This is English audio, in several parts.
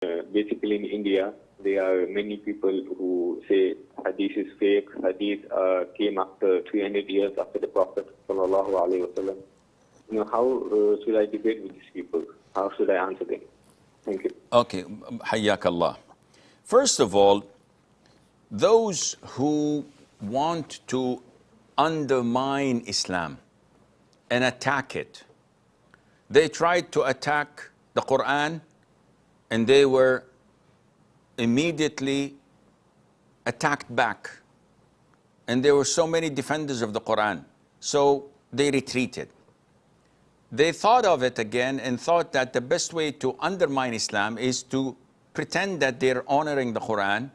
Basically in India, there are many people who say hadith is fake. Hadith came after 300 years after the Prophet sallallahu alaihi wasallam. How should I debate with these people? How should I answer them? Thank you. Okay, Hayyak Allah. First of all, those who want to undermine Islam and attack it, they tried to attack the Quran and they were immediately attacked back. And there were so many defenders of the Quran, so they retreated. They thought of it again and thought that the best way to undermine Islam is to pretend that they're honoring the Quran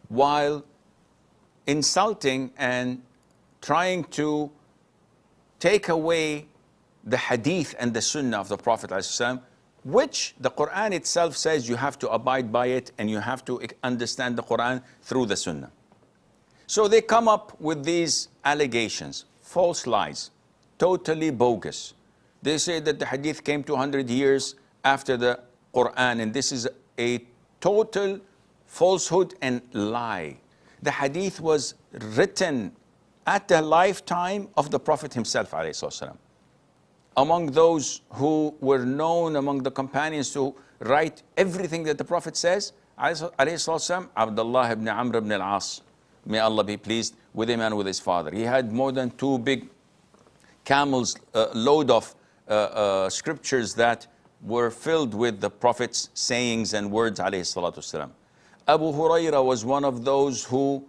while insulting and trying to take away the hadith and the sunnah of the Prophet ﷺ, which the Quran itself says you have to abide by it and you have to understand the Quran through the sunnah. So they come up with these allegations, false lies, totally bogus. They say that the hadith came 200 years after the Quran, and this is a total falsehood and lie. The hadith was written at the lifetime of the Prophet himself, ﷺ. Among those who were known among the companions to write everything that the Prophet says, ﷺ, Abdullah ibn Amr ibn al-As, may Allah be pleased with him and with his father. He had more than 2 big camels load of scriptures that were filled with the Prophet's sayings and words, ﷺ. Abu Hurairah was one of those who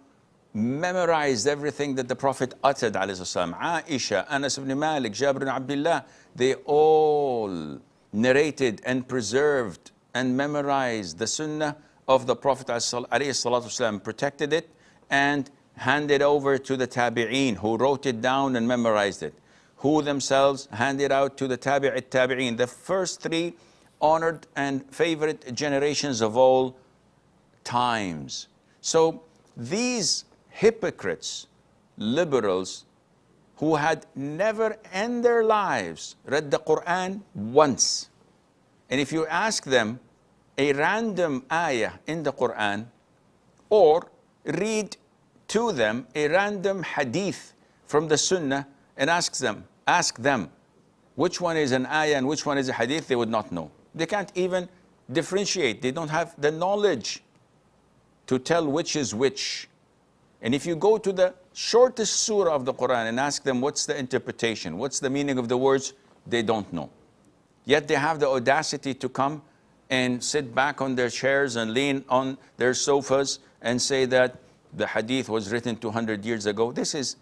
memorized everything that the Prophet uttered, ﷺ. Aisha, Anas ibn Malik, Jabir ibn Abdullah, they all narrated and preserved and memorized the sunnah of the Prophet ﷺ, protected it and handed over to the tabi'een, who wrote it down and memorized it, who themselves handed out to the tabi'een, the first 3 honored and favorite generations of all times. So these hypocrites, liberals, who had never in their lives read the Quran once, and if you ask them a random ayah in the Quran or read to them a random hadith from the Sunnah and ask them which one is an ayah and which one is a hadith, they would not know. They can't even differentiate. They don't have the knowledge to tell which is which. And if you go to the shortest surah of the Quran and ask them what's the interpretation, what's the meaning of the words, they don't know. Yet they have the audacity to come and sit back on their chairs and lean on their sofas and say that the hadith was written 200 years ago. This is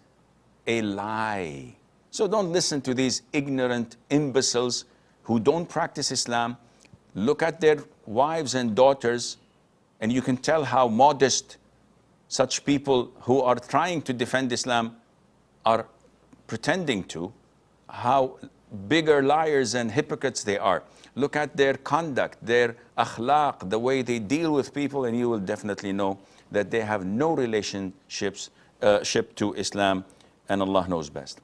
a lie. So don't listen to these ignorant imbeciles who don't practice Islam. Look at their wives and daughters, and you can tell how modest such people who are trying to defend Islam are pretending to, how bigger liars and hypocrites they are. Look at their conduct, their akhlaq, the way they deal with people, and you will definitely know that they have no relationship to Islam, and Allah knows best.